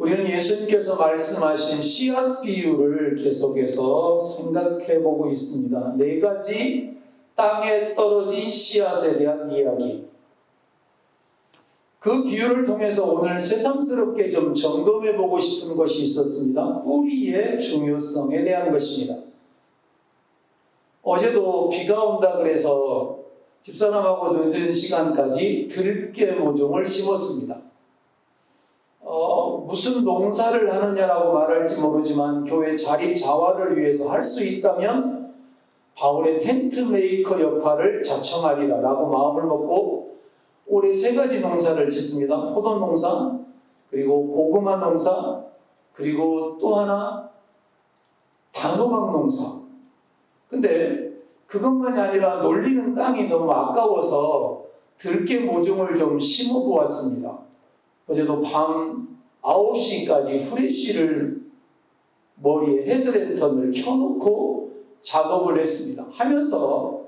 우리는 예수님께서 말씀하신 씨앗 비유를 계속해서 생각해 보고 있습니다. 4가지 땅에 떨어진 씨앗에 대한 이야기. 그 비유를 통해서 오늘 새삼스럽게 좀 점검해 보고 싶은 것이 있었습니다. 뿌리의 중요성에 대한 것입니다. 어제도 비가 온다 그래서 집사람하고 늦은 시간까지 들깨 모종을 심었습니다. 무슨 농사를 하느냐라고 말할지 모르지만 교회 자립자활을 위해서 할 수 있다면 바울의 텐트 메이커 역할을 자청하리라 라고 마음을 먹고 올해 3가지 농사를 짓습니다. 포도 농사, 그리고 고구마 농사, 그리고 또 하나 단호박 농사. 근데 그것만이 아니라 놀리는 땅이 너무 아까워서 들깨 모종을 좀 심어 보았습니다. 어제도 밤 9시까지 후레쉬를 머리에 헤드랜턴을 켜놓고 작업을 했습니다. 하면서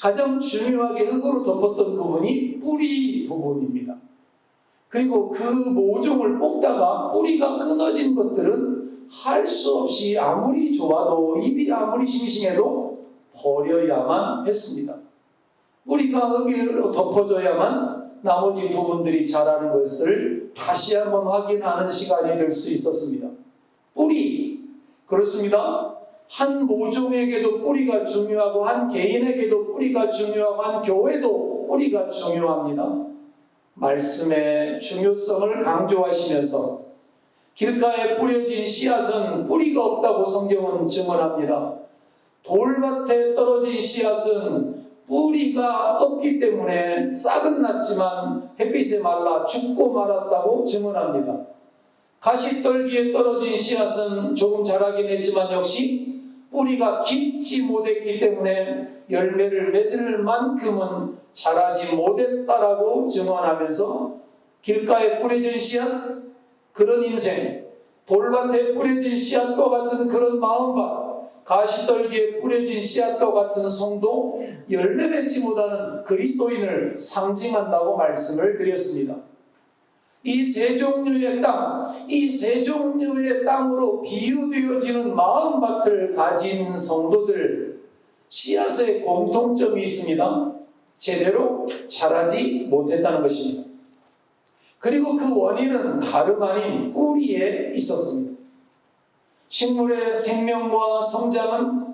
가장 중요하게 흙으로 덮었던 부분이 뿌리 부분입니다. 그리고 그 모종을 뽑다가 뿌리가 끊어진 것들은 할 수 없이 아무리 좋아도 입이 아무리 싱싱해도 버려야만 했습니다. 뿌리가 흙으로 덮어져야만 나머지 부분들이 자라는 것을 다시 한번 확인하는 시간이 될 수 있었습니다. 뿌리, 그렇습니다. 한 모종에게도 뿌리가 중요하고 한 개인에게도 뿌리가 중요하고 한 교회도 뿌리가 중요합니다. 말씀의 중요성을 강조하시면서 길가에 뿌려진 씨앗은 뿌리가 없다고 성경은 증언합니다. 돌밭에 떨어진 씨앗은 뿌리가 없기 때문에 싹은 났지만 햇빛에 말라 죽고 말았다고 증언합니다. 가시떨기에 떨어진 씨앗은 조금 자라긴 했지만 역시 뿌리가 깊지 못했기 때문에 열매를 맺을 만큼은 자라지 못했다라고 증언하면서 길가에 뿌려진 씨앗, 그런 인생, 돌밭에 뿌려진 씨앗과 같은 그런 마음밭, 가시떨기에 뿌려진 씨앗과 같은 성도, 열매 맺지 못하는 그리스도인을 상징한다고 말씀을 드렸습니다. 이 3종류의 땅, 이 3종류의 땅으로 비유되어지는 마음밭을 가진 성도들, 씨앗의 공통점이 있습니다. 제대로 자라지 못했다는 것입니다. 그리고 그 원인은 다름 아닌 뿌리에 있었습니다. 식물의 생명과 성장은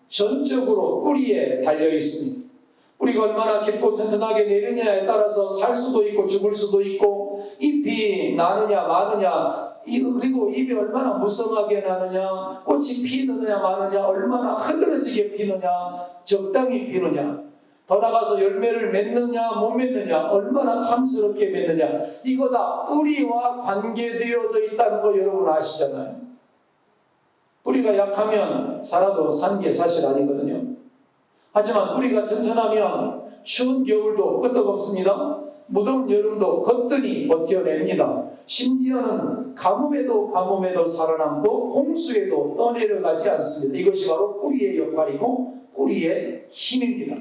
전적으로 뿌리에 달려 있습니다. 뿌리가 얼마나 깊고 튼튼하게 내리느냐에 따라서 살 수도 있고 죽을 수도 있고, 잎이 나느냐 마느냐, 그리고 잎이 얼마나 무성하게 나느냐, 꽃이 피느냐 마느냐, 얼마나 흐드러지게 피느냐, 적당히 피느냐, 더 나가서 열매를 맺느냐 못 맺느냐, 얼마나 탐스럽게 맺느냐, 이거 다 뿌리와 관계되어져 있다는 거 여러분 아시잖아요. 뿌리가 약하면 살아도 산 게 사실 아니거든요. 하지만 뿌리가 튼튼하면 추운 겨울도 끄떡없습니다. 무더운 여름도 거뜬히 버텨냅니다. 심지어는 가뭄에도 살아남고 홍수에도 떠내려가지 않습니다. 이것이 바로 뿌리의 역할이고 뿌리의 힘입니다.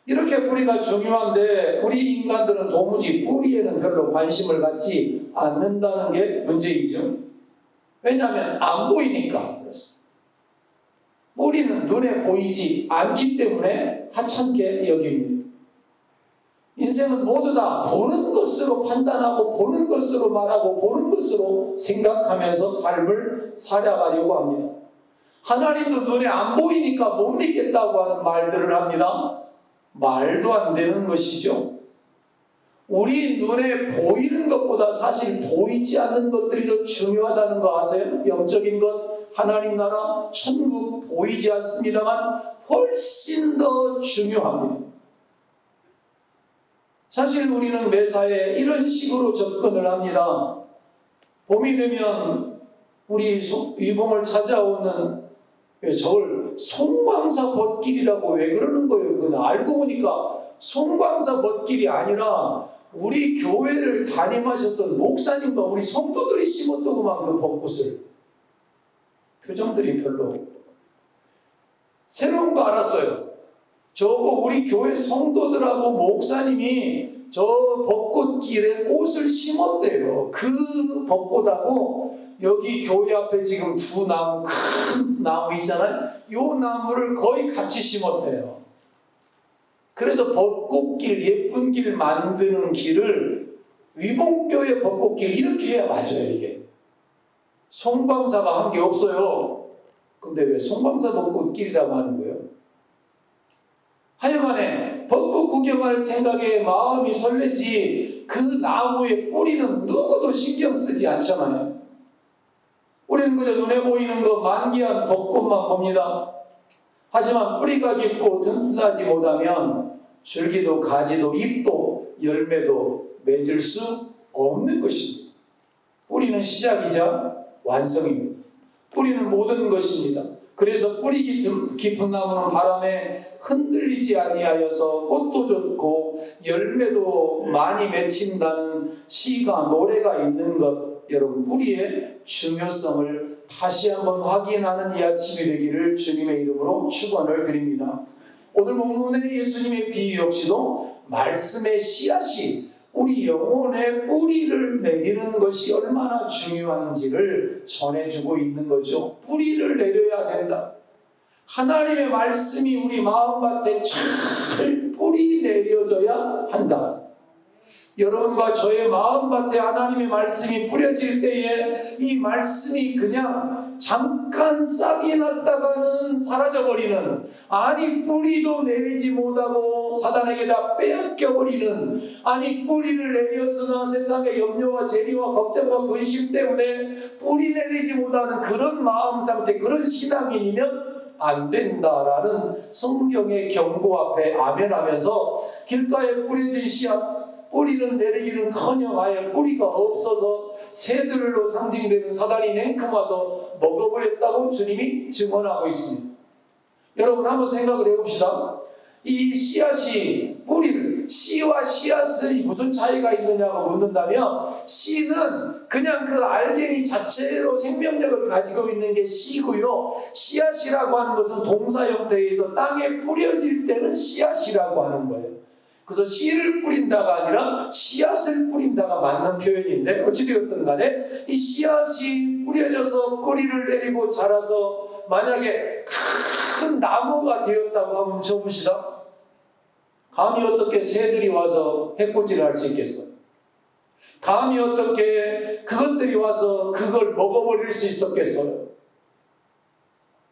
이렇게 뿌리가 중요한데 우리 인간들은 도무지 뿌리에는 별로 관심을 갖지 않는다는 게 문제이죠. 왜냐하면 안 보이니까 그렇습니다. 뿌리는 눈에 보이지 않기 때문에 하찮게 여깁니다. 인생은 모두 다 보는 것으로 판단하고 보는 것으로 말하고 보는 것으로 생각하면서 삶을 살아가려고 합니다. 하나님도 눈에 안 보이니까 못 믿겠다고 하는 말들을 합니다. 말도 안 되는 것이죠. 우리 눈에 보이는 것보다 사실 보이지 않는 것들이 더 중요하다는 거 아세요? 영적인 것, 하나님 나라, 천국 보이지 않습니다만 훨씬 더 중요합니다. 사실 우리는 매사에 이런 식으로 접근을 합니다. 봄이 되면 우리 위봉을 찾아오는 저걸 송광사 벗길이라고 왜 그러는 거예요? 그건 알고 보니까 송광사 벗길이 아니라 우리 교회를 담임하셨던 목사님과 우리 성도들이 심었더구만 그 벚꽃을. 표정들이 별로. 새로운 거 알았어요. 저거 우리 교회 성도들하고 목사님이 저 벚꽃길에 꽃을 심었대요. 그 벚꽃하고 여기 교회 앞에 지금 두 나무, 큰 나무 있잖아요. 요 나무를 거의 같이 심었대요. 그래서 벚꽃길, 예쁜 길 만드는 길을 위봉교회 벚꽃길 이렇게 해야 맞아요, 이게. 송방사가 한 게 없어요. 근데 왜 송방사 벚꽃길이라고 하는 거예요? 하여간에 벚꽃 구경할 생각에 마음이 설레지 그 나무의 뿌리는 누구도 신경 쓰지 않잖아요. 우리는 그저 눈에 보이는 거 만개한 벚꽃만 봅니다. 하지만 뿌리가 깊고 튼튼하지 못하면 줄기도 가지도 잎도 열매도 맺을 수 없는 것입니다. 뿌리는 시작이자 완성입니다. 뿌리는 모든 것입니다. 그래서 뿌리 깊은 나무는 바람에 흔들리지 아니하여서 꽃도 좋고 열매도 많이 맺힌다는 시가 노래가 있는 것, 여러분 뿌리의 중요성을 다시 한번 확인하는 이 아침이 되기를 주님의 이름으로 축원을 드립니다. 오늘 본문의 예수님의 비유 역시도 말씀의 씨앗이 우리 영혼의 뿌리를 내리는 것이 얼마나 중요한지를 전해주고 있는 거죠. 뿌리를 내려야 된다. 하나님의 말씀이 우리 마음밭에 잘 뿌리 내려져야 한다. 여러분과 저의 마음밭에 하나님의 말씀이 뿌려질 때에 이 말씀이 그냥 잠깐 싹이 났다가는 사라져버리는, 아니 뿌리도 내리지 못하고 사단에게 다 빼앗겨버리는, 아니 뿌리를 내렸으나 세상의 염려와 재리와 걱정과 근심 때문에 뿌리 내리지 못하는 그런 마음 상태, 그런 신앙인이면 안 된다라는 성경의 경고 앞에 아멘하면서 길가에 뿌려진 씨앗, 뿌리는 내리기는커녕 아예 뿌리가 없어서 새들로 상징되는 사단이 냉큼 와서 먹어버렸다고 주님이 증언하고 있습니다. 여러분 한번 생각을 해봅시다. 이 씨앗이 뿌리를, 씨와 씨앗이 무슨 차이가 있느냐고 묻는다면, 씨는 그냥 그 알갱이 자체로 생명력을 가지고 있는 게 씨고요, 씨앗이라고 하는 것은 동사 형태에서 땅에 뿌려질 때는 씨앗이라고 하는 거예요. 그래서 씨를 뿌린다가 아니라 씨앗을 뿌린다가 맞는 표현인데, 어찌되었든 간에 이 씨앗이 뿌려져서 뿌리를 내리고 자라서 만약에 큰 나무가 되었다고 한번 쳐봅시다. 감히 어떻게 새들이 와서 해코지를 할 수 있겠어요? 감히 어떻게 그것들이 와서 그걸 먹어버릴 수 있었겠어요?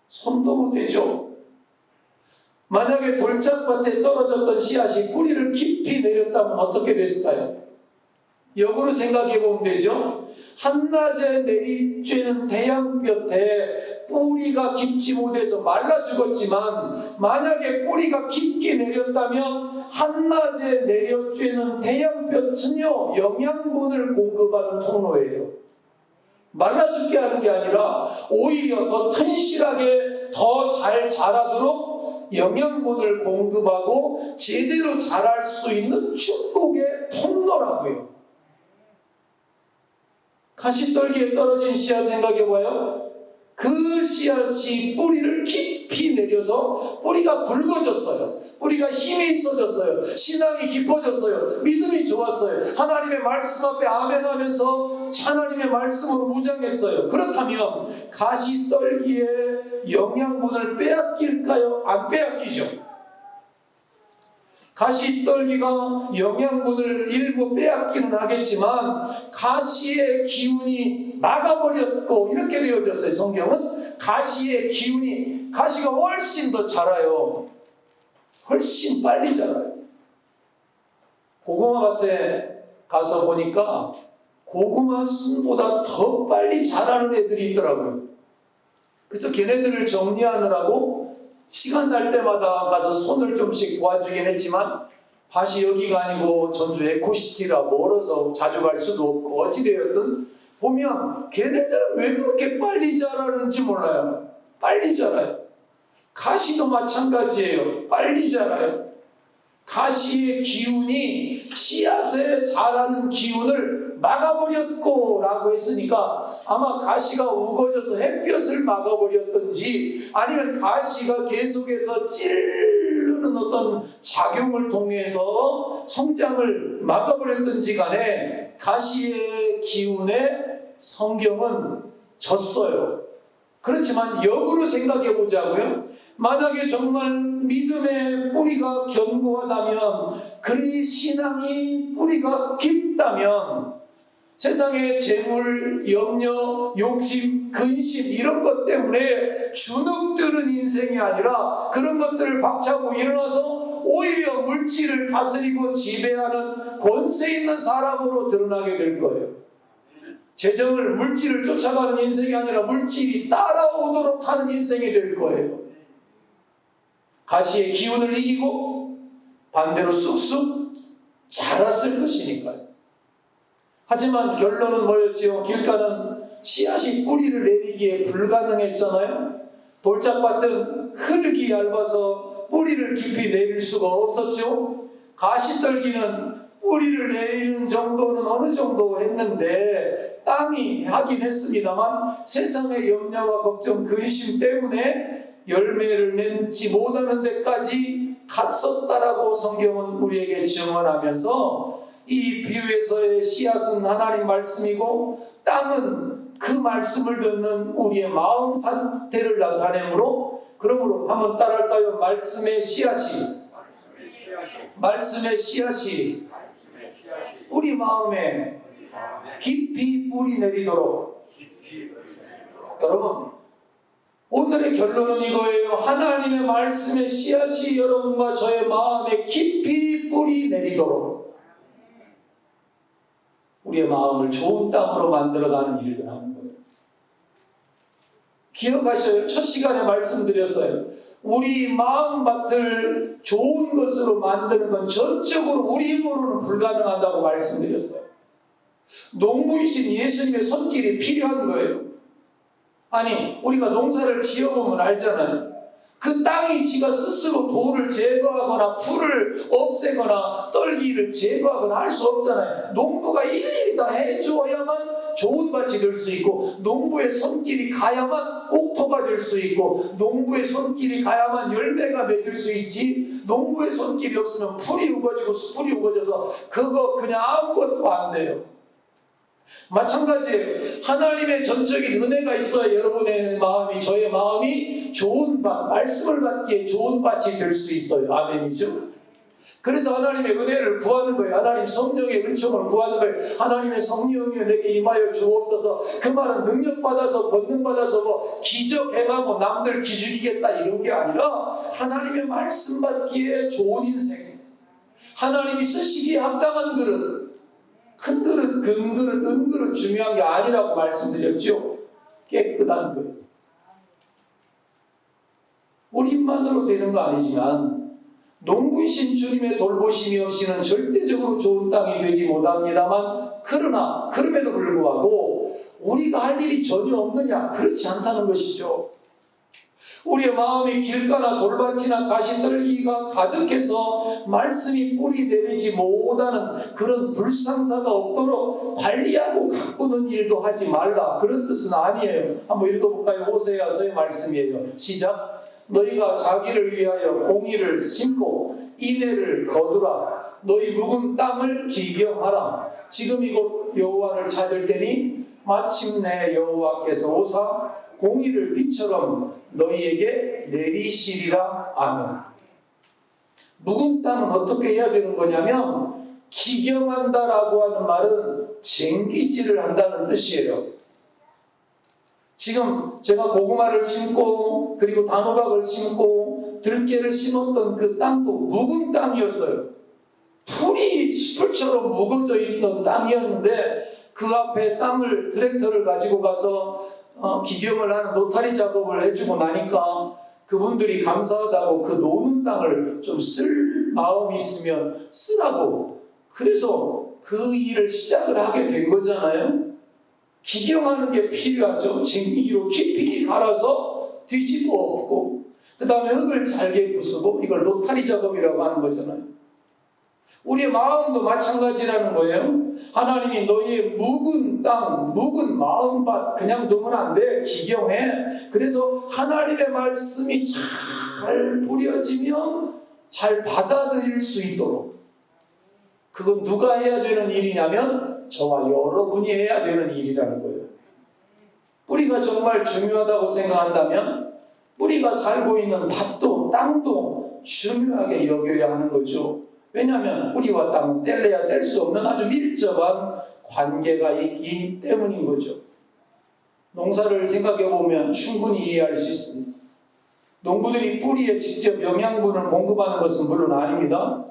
손도 못 대죠. 만약에 돌짝밭에 떨어졌던 씨앗이 뿌리를 깊이 내렸다면 어떻게 됐을까요? 역으로 생각해 보면 되죠. 한낮에 내리쬐는 태양볕에 뿌리가 깊지 못해서 말라 죽었지만, 만약에 뿌리가 깊게 내렸다면 한낮에 내려쬐는 태양볕은요 영양분을 공급하는 통로예요. 말라 죽게 하는 게 아니라 오히려 더 튼실하게 더 잘 자라도록 영양분을 공급하고 제대로 자랄 수 있는 축복의 통로라고요. 가시떨기에 떨어진 씨앗 생각해봐요. 그 씨앗이 뿌리를 깊이 내려서 뿌리가 굵어졌어요. 뿌리가 힘이 있어졌어요. 신앙이 깊어졌어요. 믿음이 좋았어요. 하나님의 말씀 앞에 아멘하면서 하나님의 말씀으로 무장했어요. 그렇다면 가시떨기에 영양분을 빼앗길까요? 안 빼앗기죠. 가시떨기가 영양분을 일부 빼앗기는 하겠지만 가시의 기운이 막아버렸고, 이렇게 되어졌어요. 성경은 가시의 기운이, 가시가 훨씬 더 자라요. 훨씬 빨리 자라요. 고구마 밭에 가서 보니까 고구마 순보다 더 빨리 자라는 애들이 있더라고요. 그래서 걔네들을 정리하느라고 시간 날 때마다 가서 손을 좀씩 도와주긴 했지만, 밭이 여기가 아니고 전주 에코시티라 멀어서 자주 갈 수도 없고 어찌되었든 보면 걔네들은 왜 그렇게 빨리 자라는지 몰라요. 빨리 자라요. 가시도 마찬가지예요. 빨리 자라요. 가시의 기운이 씨앗에 자라는 기운을 막아버렸고 라고 했으니까, 아마 가시가 우거져서 햇볕을 막아버렸든지 아니면 가시가 계속해서 찌르는 흐르는 어떤 작용을 통해서 성장을 막아버렸든지 간에 가시의 기운에 성경은 졌어요. 그렇지만 역으로 생각해 보자고요. 만약에 정말 믿음의 뿌리가 견고하다면, 그리 신앙이 뿌리가 깊다면 세상의 재물, 염려, 욕심, 근심 이런 것 때문에 주눅드는 인생이 아니라 그런 것들을 박차고 일어나서 오히려 물질을 다스리고 지배하는 권세 있는 사람으로 드러나게 될 거예요. 재정을, 물질을 쫓아가는 인생이 아니라 물질이 따라오도록 하는 인생이 될 거예요. 가시의 기운을 이기고 반대로 쑥쑥 자랐을 것이니까요. 하지만 결론은 뭐였죠? 길가는 씨앗이 뿌리를 내리기에 불가능했잖아요. 돌짝밭은 흙이 얇아서 뿌리를 깊이 내릴 수가 없었죠. 가시떨기는 뿌리를 내리는 정도는 어느 정도 했는데 땅이 하긴 했습니다만 세상의 염려와 걱정, 근심 때문에 열매를 맺지 못하는 데까지 갔었다라고 성경은 우리에게 증언하면서, 이 비유에서의 씨앗은 하나님 말씀이고 땅은 그 말씀을 듣는 우리의 마음 상태를 나타내므로, 그러므로 한번 따라할까요? 말씀의 씨앗이 우리 마음에 깊이 뿌리 내리도록. 여러분, 오늘의 결론은 이거예요. 하나님의 말씀의 씨앗이 여러분과 저의 마음에 깊이 뿌리 내리도록 우리의 마음을 좋은 땅으로 만들어가는 일을 하는 거예요. 기억하셔요. 첫 시간에 말씀드렸어요. 우리 마음밭을 좋은 것으로 만드는 건 전적으로 우리 힘으로는 불가능하다고 말씀드렸어요. 농부이신 예수님의 손길이 필요한 거예요. 아니, 우리가 농사를 지어보면 알잖아요. 그 땅이 지가 스스로 돌을 제거하거나 풀을 없애거나 떨기를 제거하거나 할 수 없잖아요. 농부가 일일이 다 해줘야만 좋은 밭이 될 수 있고, 농부의 손길이 가야만 옥토가 될 수 있고, 농부의 손길이 가야만 열매가 맺을 수 있지, 농부의 손길이 없으면 풀이 우거지고 수풀이 우거져서 그거 그냥 아무것도 안 돼요. 마찬가지예요. 하나님의 전적인 은혜가 있어야 여러분의 마음이, 저의 마음이 좋은 밭, 말씀을 받기에 좋은 밭이 될 수 있어요. 아멘이죠? 그래서 하나님의 은혜를 구하는 거예요. 하나님 성령의 은총을 구하는 거예요. 하나님의 성령이여 내게 임하여 주옵소서. 그 말은 능력받아서, 권능받아서 뭐 기적 행하고 남들 기죽이겠다 이런 게 아니라 하나님의 말씀 받기에 좋은 인생, 하나님이 쓰시기에 합당한 그릇, 큰 그릇, 큰 그릇, 은 그릇 중요한 게 아니라고 말씀드렸죠. 깨끗한 그릇. 우리 힘만으로 되는 거 아니지만 농부이신 주님의 돌보심이 없이는 절대적으로 좋은 땅이 되지 못합니다만, 그러나 그럼에도 불구하고 우리가 할 일이 전혀 없느냐? 그렇지 않다는 것이죠. 우리의 마음이 길가나 돌밭이나 가시떨기가 가득해서 말씀이 뿌리 내리지 못하는 그런 불상사가 없도록 관리하고 가꾸는 일도 하지 말라, 그런 뜻은 아니에요. 한번 읽어볼까요? 호세아서의 말씀이에요. 시작. 너희가 자기를 위하여 공의를 심고 인애를 거두라. 너희 묵은 땅을 기경하라. 지금 이곳 여호와를 찾을 때니 마침내 여호와께서 오사 공의를 빛처럼 너희에게 내리시리라. 아멘. 묵은 땅은 어떻게 해야 되는 거냐면, 기경한다라고 하는 말은 쟁기질을 한다는 뜻이에요. 지금 제가 고구마를 심고 그리고 단호박을 심고 들깨를 심었던 그 땅도 묵은 땅이었어요. 풀이 숯불처럼 묵어져 있던 땅이었는데, 그 앞에 땅을 트랙터를 가지고 가서 기경을 하는 노타리 작업을 해주고 나니까 그분들이 감사하다고 그 노는 땅을 좀 쓸 마음이 있으면 쓰라고, 그래서 그 일을 시작을 하게 된 거잖아요. 기경하는 게 필요하죠. 쟁기로 깊이 갈아서 뒤집어 엎고 그 다음에 흙을 잘게 부수고, 이걸 노타리 작업이라고 하는 거잖아요. 우리의 마음도 마찬가지라는 거예요. 하나님이 너희의 묵은 땅, 묵은 마음밭 그냥 두면 안 돼. 기경해. 그래서 하나님의 말씀이 잘 뿌려지면 잘 받아들일 수 있도록. 그건 누가 해야 되는 일이냐면 저와 여러분이 해야 되는 일이라는 거예요. 뿌리가 정말 중요하다고 생각한다면 뿌리가 살고 있는 밭도 땅도 중요하게 여겨야 하는 거죠. 왜냐하면 뿌리와 땅은 뗄래야 뗄 수 없는 아주 밀접한 관계가 있기 때문인 거죠. 농사를 생각해 보면 충분히 이해할 수 있습니다. 농부들이 뿌리에 직접 영양분을 공급하는 것은 물론 아닙니다.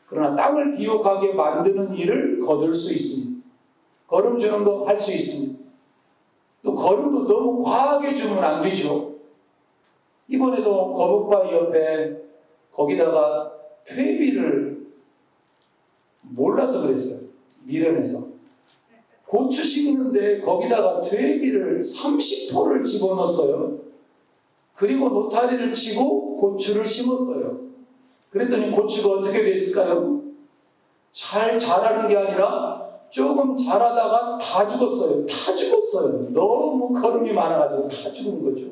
그러나 땅을 비옥하게 만드는 일을 거둘 수 있습니다. 거름 주는 거 할 수 있습니다. 또 거름도 너무 과하게 주면 안 되죠. 이번에도 거북바위 옆에 거기다가 퇴비를 몰라서 그랬어요. 미련해서. 고추 심는데 거기다가 퇴비를 30포를 집어넣었어요. 그리고 노타리를 치고 고추를 심었어요. 그랬더니 고추가 어떻게 됐을까요? 잘 자라는 게 아니라 조금 자라다가 다 죽었어요. 다 죽었어요. 너무 거름이 많아가지고 다 죽은 거죠.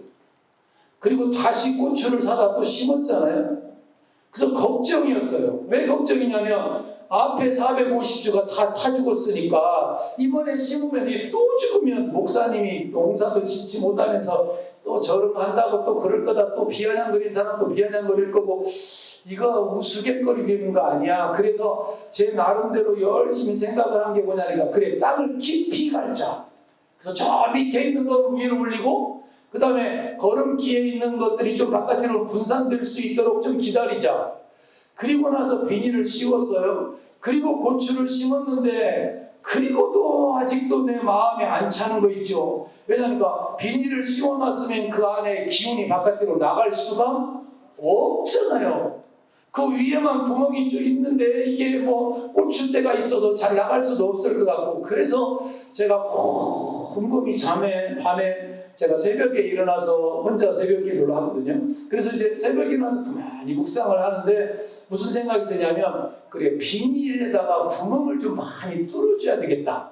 그리고 다시 고추를 사다 또 심었잖아요. 그래서 걱정이었어요. 왜 걱정이냐면 앞에 450주가 다 죽었으니까 이번에 심으면 또 죽으면 목사님이 농사도 짓지 못하면서 또 저런 거 한다고 또 그럴 거다. 또 비아냥거린 사람도 비아냥거릴 거고 이거 우스갯거리 되는 거 아니야. 그래서 제 나름대로 열심히 생각을 한 게 뭐냐니까 그래 땅을 깊이 갈자. 그래서 저 밑에 있는 거 위로 올리고 그 다음에 걸음기에 있는 것들이 좀 바깥으로 분산될 수 있도록 좀 기다리자. 그리고 나서 비닐을 씌웠어요. 그리고 고추를 심었는데 그리고도 아직도 내 마음에 안 차는 거 있죠. 왜냐하면 비닐을 씌워놨으면 그 안에 기운이 바깥으로 나갈 수가 없잖아요. 그 위에만 구멍이 쭉 있는데 이게 뭐 고추대가 있어도 잘 나갈 수도 없을 것 같고 그래서 제가 곰곰이 밤에 제가 새벽에 일어나서 혼자 새벽 기도를 하거든요. 그래서 이제 새벽에 일어나서 가만히 묵상을 하는데 무슨 생각이 드냐면 그래 비닐에다가 구멍을 좀 많이 뚫어줘야 되겠다.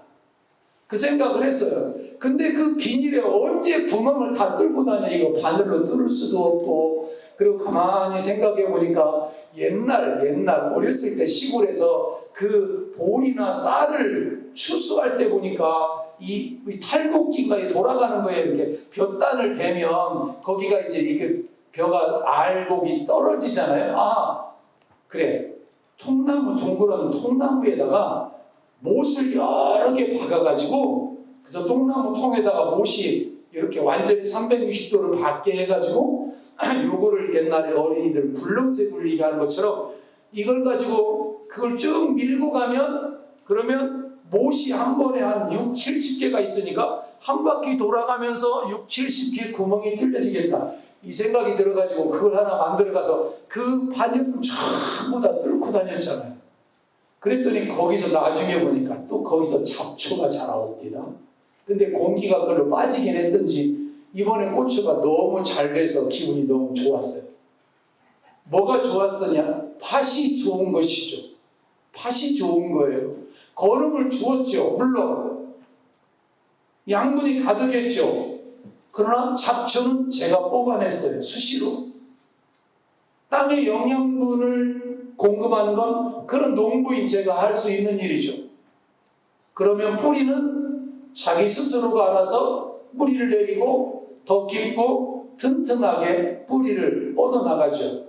그 생각을 했어요. 근데 그 비닐에 언제 구멍을 다 뚫고 다녀. 이거 바늘로 뚫을 수도 없고. 그리고 가만히 생각해 보니까 옛날 어렸을 때 시골에서 그 볼이나 쌀을 추수할 때 보니까 이 탈곡기가 돌아가는 거에 이렇게 볕단을 대면 거기가 이제 이게 벼가 알곡이 떨어지잖아요. 아 그래 동그란 통나무에다가 못을 여러 개 박아가지고 그래서 통나무 통에다가 못이 이렇게 완전히 360도를 받게 해가지고 요거를 옛날에 어린이들 굴렁쇠 굴리게 하는 것처럼 이걸 가지고 그걸 쭉 밀고 가면 그러면 못이 한 번에 한 6, 70개가 있으니까 한 바퀴 돌아가면서 6, 70개 구멍이 뚫려지겠다. 이 생각이 들어가지고 그걸 하나 만들어가서 그 반영 전부 다 뚫고 다녔잖아요. 그랬더니 거기서 나중에 보니까 또 거기서 잡초가 자라옵니다. 근데 공기가 그걸로 빠지긴 했던지 이번에 고추가 너무 잘 돼서 기분이 너무 좋았어요. 뭐가 좋았으냐? 팥이 좋은 것이죠. 팥이 좋은 거예요. 거름을 주었죠. 물론 양분이 가득했죠. 그러나 잡초는 제가 뽑아냈어요. 수시로. 땅에 영양분을 공급하는 건 그런 농부인 제가 할 수 있는 일이죠. 그러면 뿌리는 자기 스스로가 알아서 뿌리를 내리고 더 깊고 튼튼하게 뿌리를 뻗어나가죠.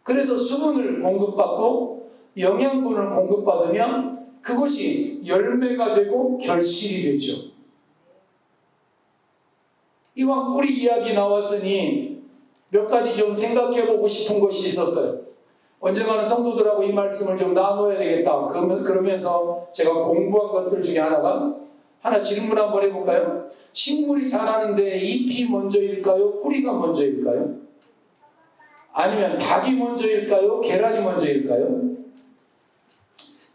그래서 수분을 공급받고 영양분을 공급받으면 그것이 열매가 되고 결실이 되죠. 이왕 뿌리 이야기 나왔으니 몇 가지 좀 생각해보고 싶은 것이 있었어요. 언젠가는 성도들하고 이 말씀을 좀 나눠야 되겠다. 그러면서 제가 공부한 것들 중에 하나 질문 한번 해볼까요? 식물이 자라는데 잎이 먼저일까요? 뿌리가 먼저일까요? 아니면 닭이 먼저일까요? 계란이 먼저일까요?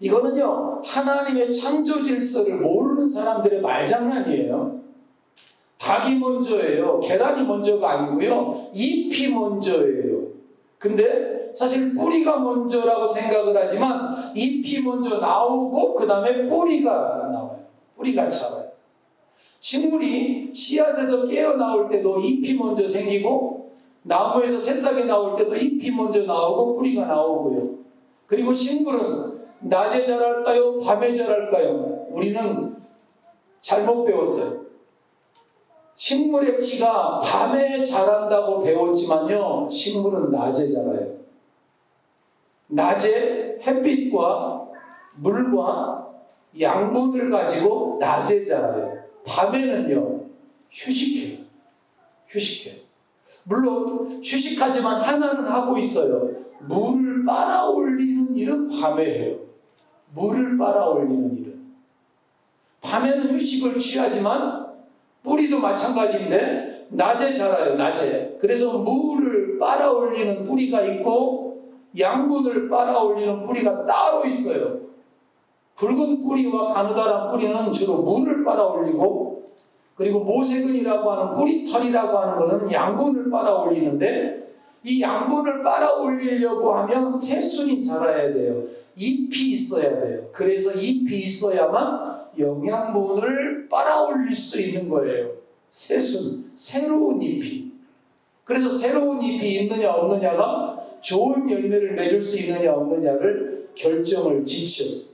이거는요, 하나님의 창조 질서를 모르는 사람들의 말장난이에요. 닭이 먼저예요. 계란이 먼저가 아니고요. 잎이 먼저예요. 근데 사실 뿌리가 먼저라고 생각을 하지만 잎이 먼저 나오고 그 다음에 뿌리가 나와요. 뿌리가 자라요. 식물이 씨앗에서 깨어나올 때도 잎이 먼저 생기고 나무에서 새싹이 나올 때도 잎이 먼저 나오고 뿌리가 나오고요. 그리고 식물은 낮에 자랄까요? 밤에 자랄까요? 우리는 잘못 배웠어요. 식물의 키가 밤에 자란다고 배웠지만요, 식물은 낮에 자라요. 낮에 햇빛과 물과 양분을 가지고 낮에 자라요. 밤에는요, 휴식해요. 물론 휴식하지만 하나는 하고 있어요. 물을 빨아 올리는 일은 밤에 해요. 물을 빨아 올리는 일은. 밤에는 휴식을 취하지만 뿌리도 마찬가지인데 낮에 자라요. 낮에. 그래서 물을 빨아 올리는 뿌리가 있고 양분을 빨아 올리는 뿌리가 따로 있어요. 굵은 뿌리와 가느다란 뿌리는 주로 물을 빨아 올리고, 그리고 모세근이라고 하는 뿌리털이라고 하는 것은 양분을 빨아 올리는데, 이 양분을 빨아 올리려고 하면 새순이 자라야 돼요. 잎이 있어야 돼요. 그래서 잎이 있어야만 영양분을 빨아 올릴 수 있는 거예요. 새순, 새로운 잎이. 그래서 새로운 잎이 있느냐 없느냐가 좋은 열매를 맺을 수 있느냐 없느냐를 결정을 지죠.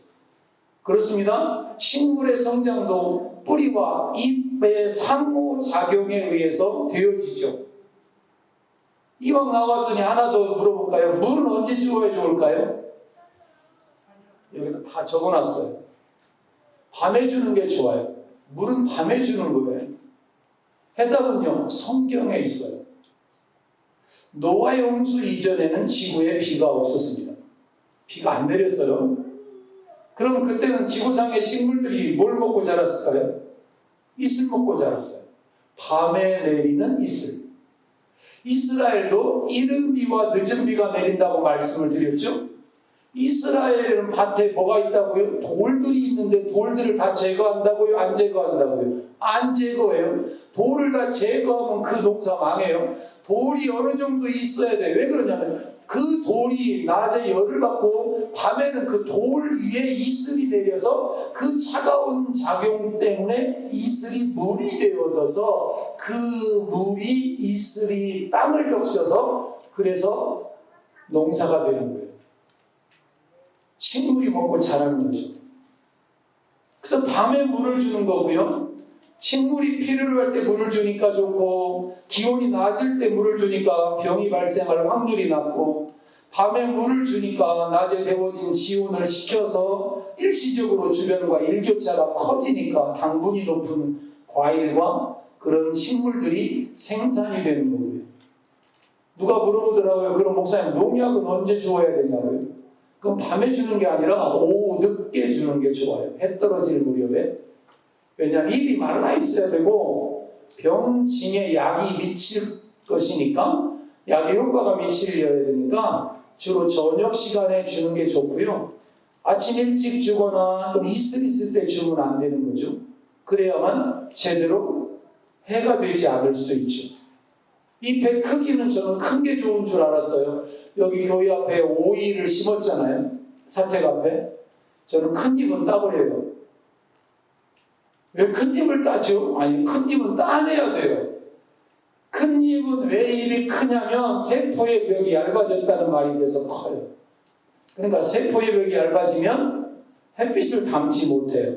그렇습니다. 식물의 성장도 뿌리와 잎의 상호작용에 의해서 되어지죠. 이왕 나왔으니 하나 더 물어볼까요? 물은 언제 주어야 좋을까요? 여기다 다 적어놨어요. 밤에 주는 게 좋아요. 물은 밤에 주는 거예요. 해답은요, 성경에 있어요. 노아의 홍수 이전에는 지구에 비가 없었습니다. 비가 안 내렸어요. 그럼 그때는 지구상의 식물들이 뭘 먹고 자랐을까요? 이슬 먹고 자랐어요. 밤에 내리는 이슬. 이스라엘도 이른 비와 늦은 비가 내린다고 말씀을 드렸죠. 이스라엘은 밭에 뭐가 있다고요? 돌들이 있는데 돌들을 다 제거한다고요? 안 제거한다고요? 안 제거해요. 돌을 다 제거하면 그 농사 망해요. 돌이 어느 정도 있어야 돼요. 왜 그러냐면 그 돌이 낮에 열을 받고 밤에는 그 돌 위에 이슬이 내려서 그 차가운 작용 때문에 이슬이 물이 되어져서 그 물이 이슬이 땅을 적셔서 그래서 농사가 되는 거예요. 식물이 먹고 자라는 거죠. 그래서 밤에 물을 주는 거고요. 식물이 필요로 할 때 물을 주니까 좋고, 기온이 낮을 때 물을 주니까 병이 발생할 확률이 낮고, 밤에 물을 주니까 낮에 데워진 지온을 식혀서 일시적으로 주변과 일교차가 커지니까 당분이 높은 과일과 그런 식물들이 생산이 되는 거고요. 누가 물어보더라고요. 그럼 목사님, 농약은 언제 주어야 되냐고요? 그럼 밤에 주는 게 아니라 오후 늦게 주는 게 좋아요. 해 떨어질 무렵에. 왜냐하면 잎이 말라 있어야 되고 병증에 약이 미칠 것이니까, 약의 효과가 미치려야 되니까 주로 저녁 시간에 주는 게 좋고요. 아침 일찍 주거나 또 이슬 있을 때 주면 안 되는 거죠. 그래야만 제대로 해가 되지 않을 수 있죠. 잎의 크기는 저는 큰 게 좋은 줄 알았어요. 여기 교회 앞에 오이를 심었잖아요. 사택 앞에. 저는 큰 잎은 따버려요. 왜 큰 잎을 따죠? 아니, 큰 잎은 따내야 돼요. 큰 잎은 왜 잎이 크냐면 세포의 벽이 얇아졌다는 말이 돼서 커요. 그러니까 세포의 벽이 얇아지면 햇빛을 담지 못해요.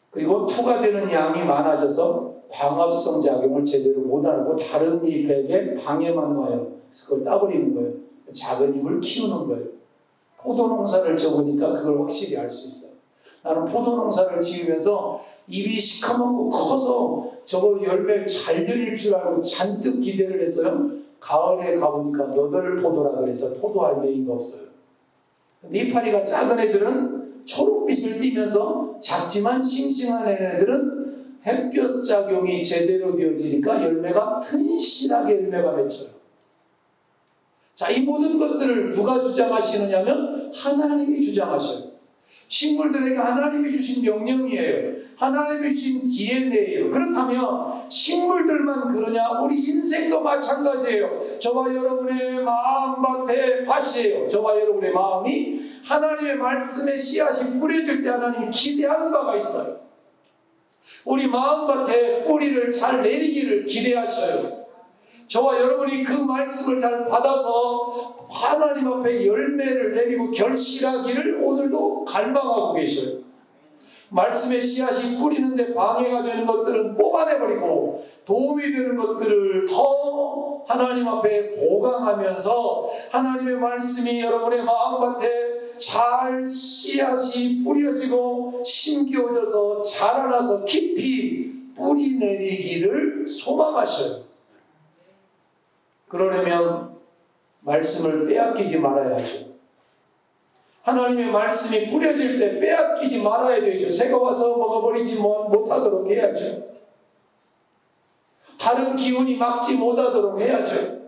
그리고 투과되는 양이 많아져서 광합성 작용을 제대로 못하고 다른 잎에게 방해만 와요. 그래서 그걸 따버리는 거예요. 작은 잎을 키우는 거예요. 포도 농사를 적으니까 그걸 확실히 알 수 있어요. 나는 포도 농사를 지으면서 잎이 시커멓고 커서 저거 열매 잘 열릴 줄 알고 잔뜩 기대를 했어요. 가을에 가보니까 너덜포도라 그래서 포도 알맹이가 없어요. 이파리가 작은 애들은 초록빛을 띠면서 작지만 싱싱한 애들은 햇볕 작용이 제대로 되어지니까 열매가 튼실하게 열매가 맺혀요. 자, 이 모든 것들을 누가 주장하시느냐면 하나님이 주장하셔요. 식물들에게 하나님이 주신 명령이에요. 하나님이 주신 DNA예요. 그렇다면 식물들만 그러냐? 우리 인생도 마찬가지예요. 저와 여러분의 마음밭에 밭이에요. 저와 여러분의 마음이 하나님의 말씀의 씨앗이 뿌려질 때 하나님이 기대하는 바가 있어요. 우리 마음밭에 뿌리를 잘 내리기를 기대하셔요. 저와 여러분이 그 말씀을 잘 받아서 하나님 앞에 열매를 내리고 결실하기를 오늘도 갈망하고 계셔요. 말씀의 씨앗이 뿌리는데 방해가 되는 것들은 뽑아내버리고 도움이 되는 것들을 더 하나님 앞에 보강하면서 하나님의 말씀이 여러분의 마음밭에 잘 씨앗이 뿌려지고 심겨져서 자라나서 깊이 뿌리 내리기를 소망하셔요. 그러려면 말씀을 빼앗기지 말아야 하죠. 하나님의 말씀이 뿌려질 때 빼앗기지 말아야 되죠. 새가 와서 먹어버리지 못하도록 해야죠. 다른 기운이 막지 못하도록 해야죠.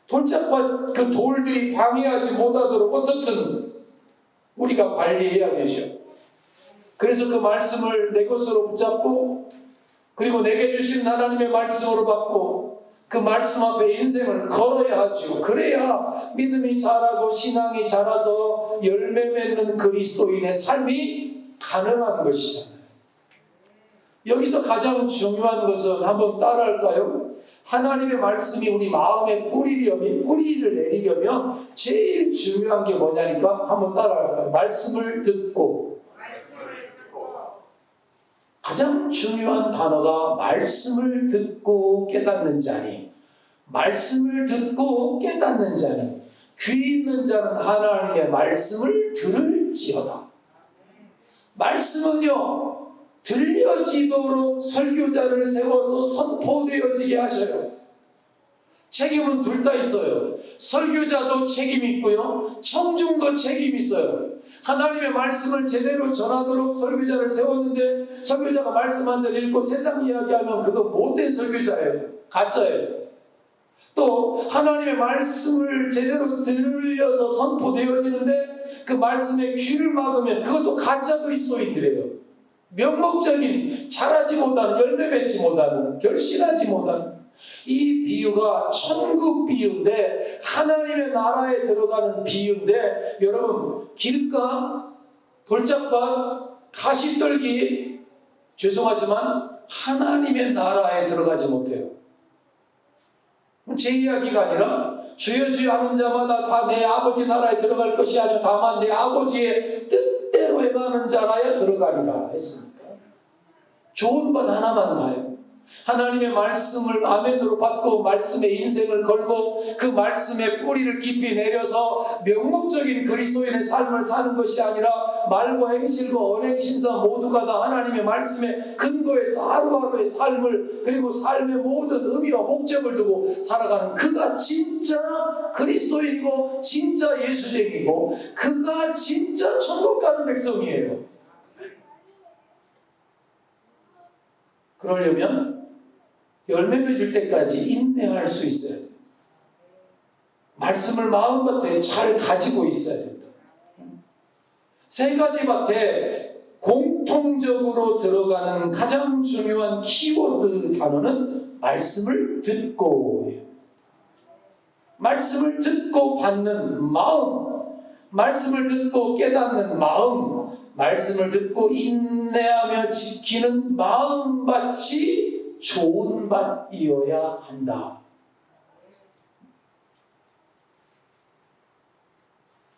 돌짝밭 그 돌들이 방해하지 못하도록 어떻든 우리가 관리해야 되죠. 그래서 그 말씀을 내 것으로 붙잡고 그리고 내게 주신 하나님의 말씀으로 받고 그 말씀 앞에 인생을 걸어야 하죠. 그래야 믿음이 자라고 신앙이 자라서 열매 맺는 그리스도인의 삶이 가능한 것이잖아요. 여기서 가장 중요한 것은 한번 따라할까요? 하나님의 말씀이 우리 마음에 뿌리를 내리려면 제일 중요한 게 뭐냐니까 한번 따라할까요? 말씀을 듣고 가장 중요한 단어가 말씀을 듣고 깨닫는 자니 말씀을 듣고 깨닫는 자니 귀 있는 자는 하나님의 말씀을 들을지어다. 말씀은요 들려지도록 설교자를 세워서 선포되어지게 하셔요. 책임은 둘 다 있어요. 설교자도 책임이 있고요 청중도 책임이 있어요. 하나님의 말씀을 제대로 전하도록 설교자를 세웠는데 설교자가 말씀한 대로 읽고 세상 이야기하면 그거 못된 설교자예요. 가짜예요. 또 하나님의 말씀을 제대로 들려서 선포되어지는데 그 말씀에 귀를 막으면 그것도 가짜 그리스도인들이에요. 명목적인 자라지 못하는 열매 맺지 못하는 결실하지 못하는 이 비유가 천국 비유인데 하나님의 나라에 들어가는 비유인데 여러분 길가 돌짝밭 가시떨기 죄송하지만 하나님의 나라에 들어가지 못해요. 제 이야기가 아니라 주여 주여 하는 자마다 다 내 아버지 나라에 들어갈 것이 아니라 다만 내 아버지의 뜻대로 행하는 자라야 들어가리라 했습니다. 좋은 것 하나만 가요. 하나님의 말씀을 아멘으로 받고 말씀에 인생을 걸고 그 말씀의 뿌리를 깊이 내려서 명목적인 그리스도인의 삶을 사는 것이 아니라 말과 행실과 언행심사 모두가 다 하나님의 말씀의 근거에서 하루하루의 삶을 그리고 삶의 모든 의미와 목적을 두고 살아가는 그가 진짜 그리스도인이고 진짜 예수쟁이고 그가 진짜 천국 가는 백성이에요. 그러려면 열매 맺을 때까지 인내할 수 있어요. 말씀을 마음밭에 잘 가지고 있어야 됩니다. 세 가지 밭에 공통적으로 들어가는 가장 중요한 키워드 단어는 말씀을 듣고예요. 말씀을 듣고 받는 마음, 말씀을 듣고 깨닫는 마음, 말씀을 듣고 인내하며 지키는 마음밭이 좋은 밭이어야 한다.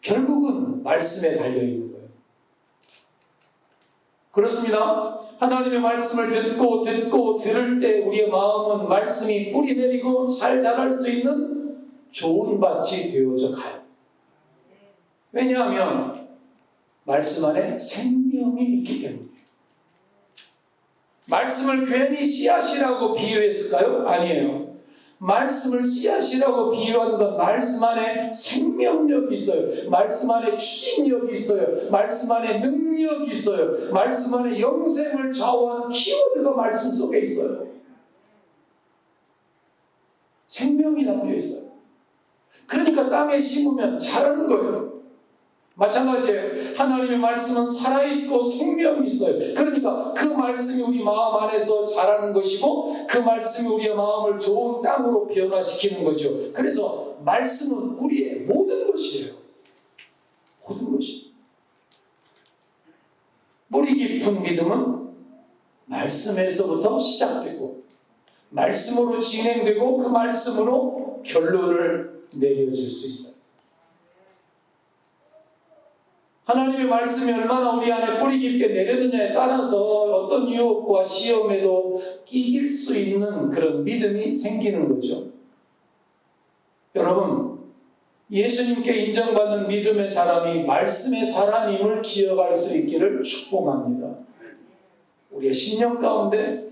결국은 말씀에 달려있는 거예요. 그렇습니다. 하나님의 말씀을 듣고 들을 때 우리의 마음은 말씀이 뿌리 내리고 잘 자랄 수 있는 좋은 밭이 되어져 가요. 왜냐하면 말씀 안에 생명이 있기 때문이에요. 말씀을 괜히 씨앗이라고 비유했을까요? 아니에요. 말씀을 씨앗이라고 비유한 건 말씀 안에 생명력이 있어요. 말씀 안에 추진력이 있어요. 말씀 안에 능력이 있어요. 말씀 안에 영생을 좌우하는 키워드가 말씀 속에 있어요. 생명이 담겨 있어요. 그러니까 땅에 심으면 자라는 거예요. 마찬가지예요. 하나님의 말씀은 살아있고 생명이 있어요. 그러니까 그 말씀이 우리 마음 안에서 자라는 것이고 그 말씀이 우리의 마음을 좋은 땅으로 변화시키는 거죠. 그래서 말씀은 우리의 모든 것이에요. 모든 것이에요. 뿌리 깊은 믿음은 말씀에서부터 시작되고 말씀으로 진행되고 그 말씀으로 결론을 내려질 수 있어요. 하나님의 말씀이 얼마나 우리 안에 뿌리 깊게 내려드냐에 따라서 어떤 유혹과 시험에도 이길 수 있는 그런 믿음이 생기는 거죠. 여러분, 예수님께 인정받는 믿음의 사람이 말씀의 사람임을 기억할 수 있기를 축복합니다. 우리의 신령 가운데,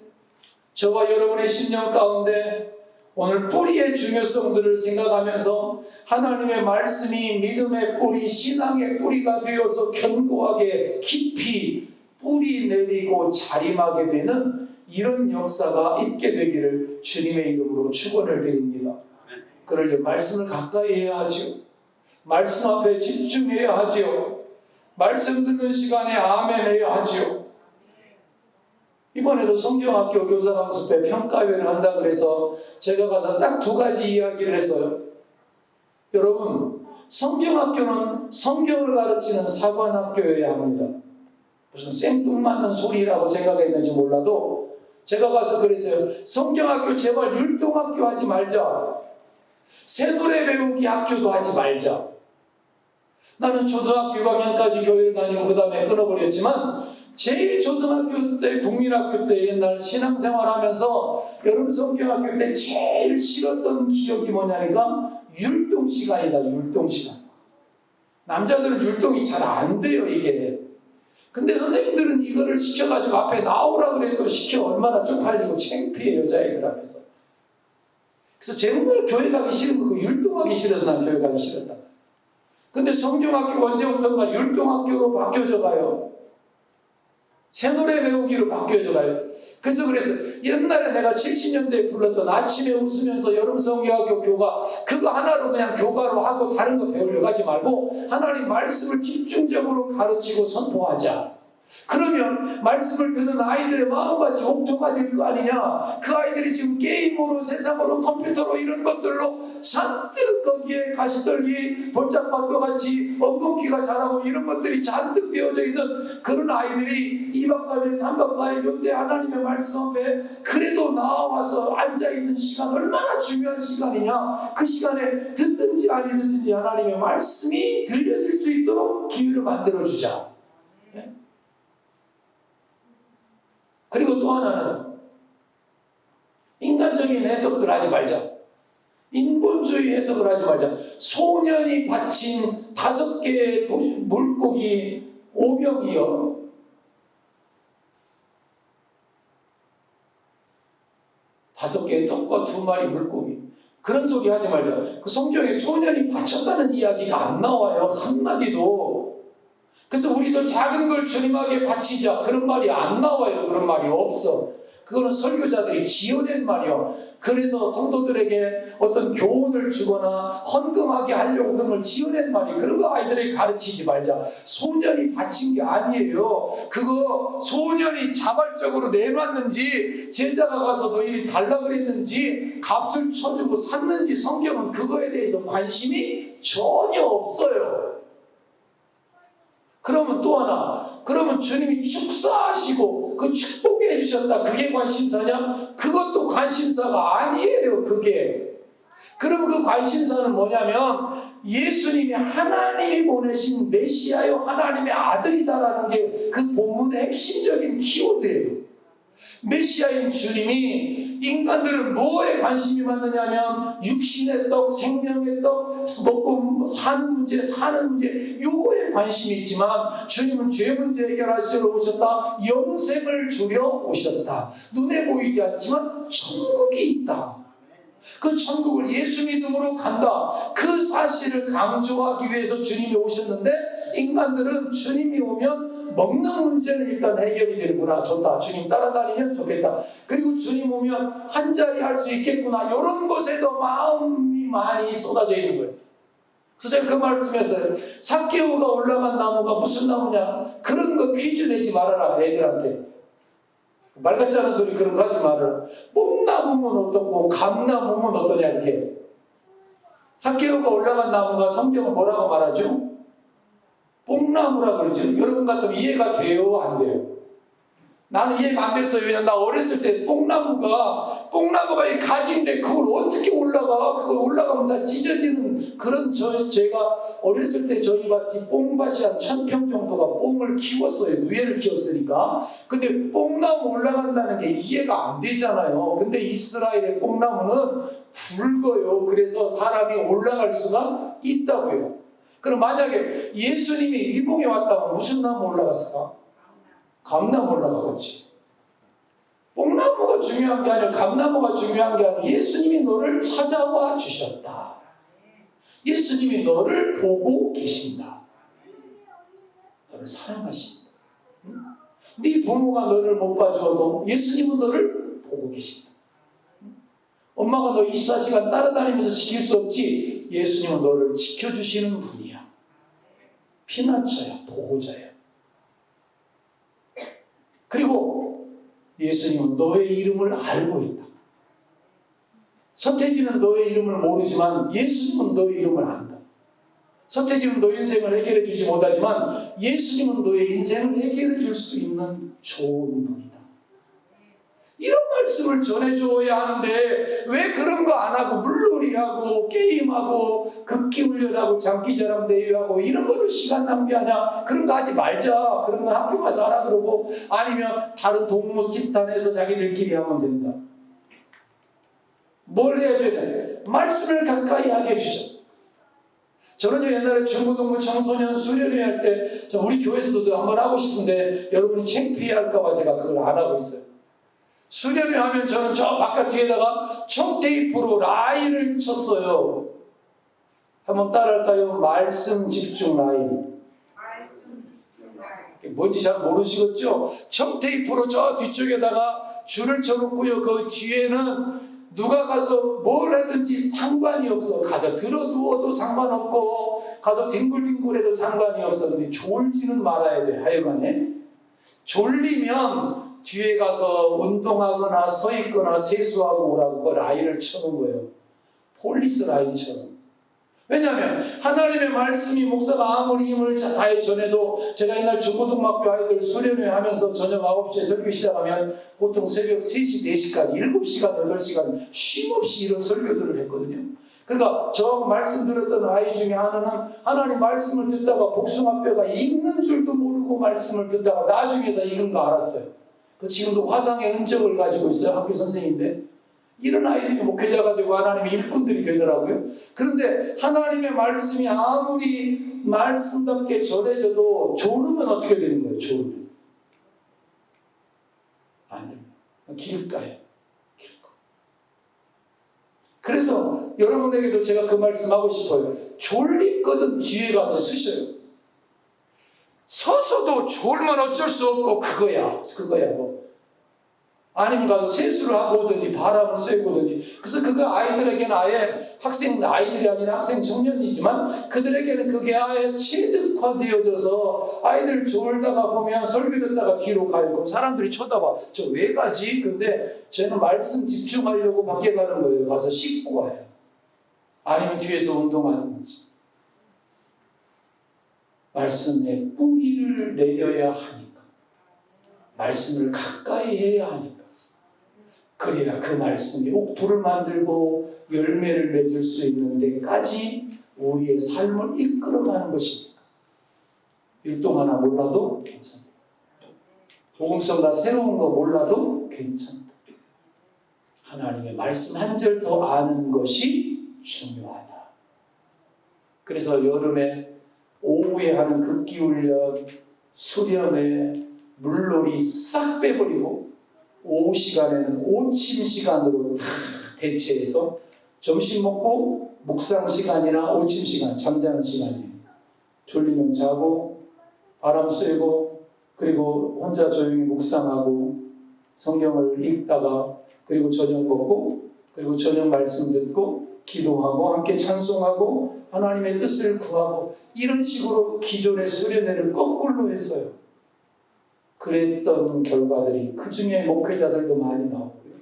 저와 여러분의 신령 가운데 오늘 뿌리의 중요성들을 생각하면서 하나님의 말씀이 믿음의 뿌리, 신앙의 뿌리가 되어서 견고하게 깊이 뿌리 내리고 자림하게 되는 이런 역사가 있게 되기를 주님의 이름으로 축원을 드립니다. 그럴 때 말씀을 가까이 해야 하죠. 말씀 앞에 집중해야 하죠. 말씀 듣는 시간에 아멘 해야 하죠. 이번에도 성경학교 교사강습회 평가회를 한다 그래서 제가 가서 딱 2가지 이야기를 했어요. 여러분, 성경학교는 성경을 가르치는 사관학교여야 합니다. 무슨 생뚱맞는 소리라고 생각했는지 몰라도 제가 가서 그랬어요. 성경학교 제발 율동학교 하지 말자. 새노래 배우기 학교도 하지 말자. 나는 초등학교 6학년까지 교회를 다니고 그 다음에 끊어버렸지만 제일 초등학교 때 국민학교 때 옛날 신앙생활하면서 여름 성경학교 때 제일 싫었던 기억이 뭐냐니까 율동 시간이다. 율동 시간. 남자들은 율동이 잘 안 돼요 이게. 근데 선생님들은 이거를 시켜가지고 앞에 나오라 그래도 시켜 얼마나 쪽팔리고 창피해 여자애들 앞에서. 그래서 정말 교회 가기 싫은 거 그 율동하기 싫어서 난 교회 가기 싫었다. 근데 성경학교 언제부턴가 율동학교로 바뀌어져 가요. 새노래 배우기로 바뀌어져 가요. 그래서 옛날에 내가 70년대에 불렀던 아침에 웃으면서 여름 성경학교 교가 그거 하나로 그냥 교가로 하고 다른 거 배우려고 하지 말고 하나님 말씀을 집중적으로 가르치고 선포하자. 그러면 말씀을 듣는 아이들의 마음같이 옥토가 될 거 아니냐. 그 아이들이 지금 게임으로 세상으로 컴퓨터로 이런 것들로 잔뜩 거기에 가시떨기 돌짝밭과 같이 엉겅퀴가 자라고 이런 것들이 잔뜩 되어져 있는 그런 아이들이 2박 3일 3박 4일 요때 하나님의 말씀 앞에 그래도 나와서 앉아있는 시간 얼마나 중요한 시간이냐. 그 시간에 듣든지 아니 듣든지 하나님의 말씀이 들려질 수 있도록 기회를 만들어주자. 그리고 또 하나는 인간적인 해석들 하지 말자. 인본주의 해석을 하지 말자. 소년이 바친 5개의 물고기 5명이요. 5개의 떡과 2마리 물고기. 그런 소리 하지 말자. 그 성경에 소년이 바쳤다는 이야기가 안 나와요. 한마디도. 그래서 우리도 작은 걸 주님에게 바치자. 그런 말이 안 나와요. 그런 말이 없어. 그거는 설교자들이 지어낸 말이요. 그래서 성도들에게 어떤 교훈을 주거나 헌금하게 하려고 그런 걸 지어낸 말이 그런 거 아이들에게 가르치지 말자. 소년이 바친 게 아니에요. 그거 소년이 자발적으로 내놨는지 제자가 가서 너희들이 달라 그랬는지 값을 쳐주고 샀는지 성경은 그거에 대해서 관심이 전혀 없어요. 그러면 또 하나, 그러면 주님이 축사하시고 그 축복해 주셨다. 그게 관심사냐? 그것도 관심사가 아니에요. 그게. 그럼 그 관심사는 뭐냐면 예수님이 하나님이 보내신 메시아요 하나님의 아들이다라는 게 그 본문의 핵심적인 키워드예요. 메시아인 주님이 인간들은 뭐에 관심이 많느냐면 육신의 떡, 생명의 떡, 먹고 사는 문제 요거에 관심이 있지만 주님은 죄 문제 해결하시러 오셨다. 영생을 주려 오셨다. 눈에 보이지 않지만 천국이 있다. 그 천국을 예수 믿음으로 간다. 그 사실을 강조하기 위해서 주님이 오셨는데 인간들은 주님이 오면 먹는 문제는 일단 해결이 되는구나. 좋다. 주님 따라다니면 좋겠다. 그리고 주님 오면 한 자리 할 수 있겠구나. 이런 것에도 마음이 많이 쏟아져 있는 거예요. 그래서 제가 그 말씀했어요. 삭개오가 올라간 나무가 무슨 나무냐. 그런 거 퀴즈 내지 말아라. 애들한테. 말 같지 않은 소리 그런 거 하지 말아라. 뽕나무면 어떻고 감나무면 어떠냐 이렇게. 삭개오가 올라간 나무가 성경은 뭐라고 말하죠? 뽕나무라 그러죠. 여러분 같으면 이해가 돼요? 안 돼요? 나는 이해가 안 됐어요. 왜냐면 나 어렸을 때 뽕나무가 뽕나무가 이 가지인데 그걸 어떻게 올라가? 그걸 올라가면 다 찢어지는 그런 제가 어렸을 때 저희 밭이 뽕밭이 한 1000평 정도가 뽕을 키웠어요. 누에를 키웠으니까. 근데 뽕나무 올라간다는 게 이해가 안 되잖아요. 근데 이스라엘의 뽕나무는 붉어요. 그래서 사람이 올라갈 수가 있다고요. 그럼 만약에 예수님이 이봉에 왔다면 무슨 나무 올라갔을까? 감나무 올라가겠지. 뽕나무가 중요한 게 아니라 감나무가 중요한 게 아니라 예수님이 너를 찾아와 주셨다. 예수님이 너를 보고 계신다. 너를 사랑하신다. 네 부모가 너를 못 봐줘도 예수님은 너를 보고 계신다. 엄마가 너 24시간 따라다니면서 지킬 수 없지. 예수님은 너를 지켜주시는 분이야. 피난처야. 보호자야. 그리고 예수님은 너의 이름을 알고 있다. 서태지는 너의 이름을 모르지만 예수님은 너의 이름을 안다. 서태지는 너의 인생을 해결해 주지 못하지만 예수님은 너의 인생을 해결해 줄 수 있는 좋은 분이다. 이런 말씀을 전해줘야 하는데 왜 그런 거 안 하고 물놀이하고 게임하고 극기훈련하고 장기자랑 대회하고 이런 걸로 시간 낭비하냐. 그런 거 하지 말자. 그런 건 학교 가서 하라 그러고 아니면 다른 동무 집단에서 자기들끼리 하면 된다. 뭘 해줘야 돼? 말씀을 가까이 하게 해주죠. 저는 옛날에 중고등부 청소년 수련회 할 때 우리 교회에서도 한번 하고 싶은데 여러분이 창피할까봐 제가 그걸 안 하고 있어요. 수련회 하면 저는 저 바깥 뒤에다가 촉테이프로 라인을 쳤어요. 한번 따라할까요? 말씀 집중 라인. 뭔지 잘 모르시겠죠? 촉테이프로 저 뒤쪽에다가 줄을 쳐놓고요. 그 뒤에는 누가 가서 뭘 하든지 상관이 없어. 가서 들어 누워도 상관없고 가서 뒹굴뒹굴해도 상관이 없어. 근데 졸지는 말아야 돼. 하여간에 졸리면 뒤에 가서 운동하거나 서 있거나 세수하고 오라고 그 라인을 쳐놓은 거예요. 폴리스 라인처럼. 왜냐하면 하나님의 말씀이 목사가 아무리 힘을 다해 전해도 제가 이날 중고등학교 아이들 수련회 하면서 저녁 9시에 설교 시작하면 보통 새벽 3시, 4시까지 7시간, 8시간 쉼없이 이런 설교들을 했거든요. 그러니까 저하고 말씀 들었던 아이 중에 하나는 하나님 말씀을 듣다가 복숭아뼈가 익는 줄도 모르고 말씀을 듣다가 나중에서 익은 거 알았어요. 지금도 화상의 흔적을 가지고 있어요. 학교 선생님인데 이런 아이들이 목회자가 되고 하나님의 일꾼들이 되더라고요. 그런데 하나님의 말씀이 아무리 말씀답게 전해져도 졸으면 어떻게 되는 거예요? 졸으면 안 됩니다. 길가에 길가. 그래서 여러분에게도 제가 그 말씀하고 싶어요. 졸리거든 뒤에 가서 쓰셔요. 서서도 졸면 어쩔 수 없고 그거야 뭐. 아니면 가서 세수를 하고 오든지 바람을 쐬고 오든지. 그래서 그거 아이들에게는 아예 아이들이 아니라 학생 청년이지만 그들에게는 그게 아예 체득화되어져서 아이들 졸다가 보면 설교 듣다가 뒤로 가요. 그럼 사람들이 쳐다봐. 저 왜 가지? 근데 쟤는 말씀 집중하려고 밖에 가는 거예요. 가서 씻고 와요. 아니면 뒤에서 운동하는 거지. 말씀에 뿌리를 내려야 하니까. 말씀을 가까이 해야 하니까. 그래야 그 말씀이 옥토를 만들고 열매를 맺을 수 있는 데까지 우리의 삶을 이끌어가는 것입니다. 일동 하나 몰라도 괜찮다. 복음서가 새로운 거 몰라도 괜찮다. 하나님의 말씀 한 절 더 아는 것이 중요하다. 그래서 여름에 오후에 하는 극기훈련, 수련회, 물놀이 싹 빼버리고 오후 시간에는 오침 시간으로 다 대체해서 점심 먹고 묵상 시간이나 오침 시간, 잠자는 시간이에요. 졸리면 자고 바람 쐬고 그리고 혼자 조용히 묵상하고 성경을 읽다가 그리고 저녁 먹고 그리고 저녁 말씀 듣고 기도하고 함께 찬송하고 하나님의 뜻을 구하고 이런 식으로 기존의 수련회를 거꾸로 했어요. 그랬던 결과들이 그 중에 목회자들도 많이 나오고요.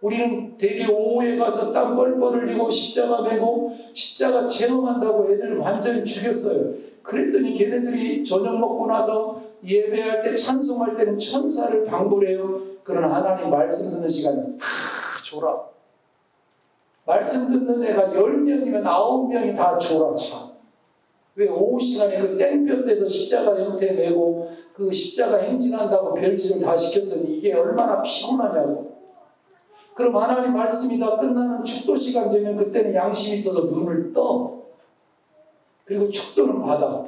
우리는 되게 오후에 가서 땀 뻘뻘 흘리고 십자가 메고 십자가 체험한다고 애들 완전히 죽였어요. 그랬더니 걔네들이 저녁 먹고 나서 예배할 때 찬송할 때는 천사를 방불해요. 그러나 하나님 말씀 듣는 시간은 다 졸아. 말씀 듣는 애가 10명이면 9명이 다 졸아차. 왜 오후 시간에 그 땡볕에서 십자가 형태 메고 그 십자가 행진한다고 별짓을 다 시켰으니 이게 얼마나 피곤하냐고. 그럼 하나님 말씀이 다 끝나는 축도 시간 되면 그때는 양심이 있어서 눈을 떠. 그리고 축도는 받아.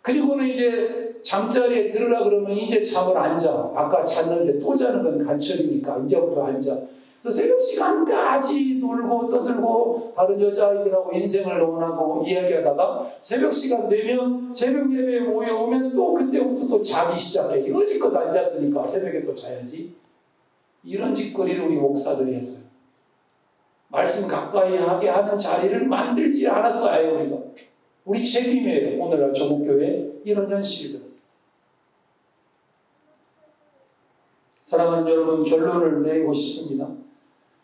그리고는 이제 잠자리에 들으라 그러면 이제 잠을 안 자. 아까 잤는데 또 자는 건 간첩이니까 이제부터 안 자. 그래서 새벽 시간까지 놀고 떠들고 다른 여자아이들하고 인생을 논하고 이야기하다가 새벽 시간 되면 새벽 예배에 모여오면 또 그때부터 또 자기 시작해. 여지껏 앉았으니까 새벽에 또 자야지. 이런 짓거리를 우리 목사들이 했어요. 말씀 가까이 하게 하는 자리를 만들지 않았어요. 우리가. 우리 책임이에요. 오늘날 조국교회 이런 현실들. 사랑하는 여러분, 결론을 내리고 싶습니다.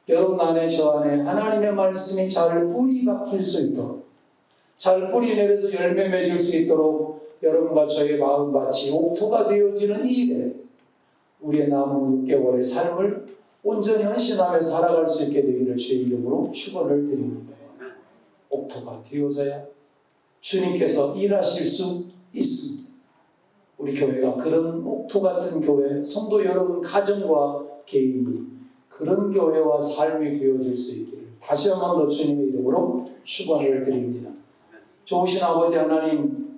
여러분 안에 저 안에 하나님의 말씀이 잘 뿌리 박힐 수 있도록, 잘 뿌리 내려서 열매 맺을 수 있도록 여러분과 저의 마음밭이 옥토가 되어지는 이 일에 우리의 남은 6개월의 삶을 온전히 헌신하며 살아갈 수 있게 되기를 주의 이름으로 축원을 드립니다. 옥토가 되어져야 주님께서 일하실 수 있습니다. 우리 교회가 그런 옥토 같은 교회, 성도 여러분 가정과 개인이 그런 교회와 삶이 되어질 수 있기를 다시 한번 더 주님의 이름으로 축원을 드립니다. 좋으신 아버지 하나님,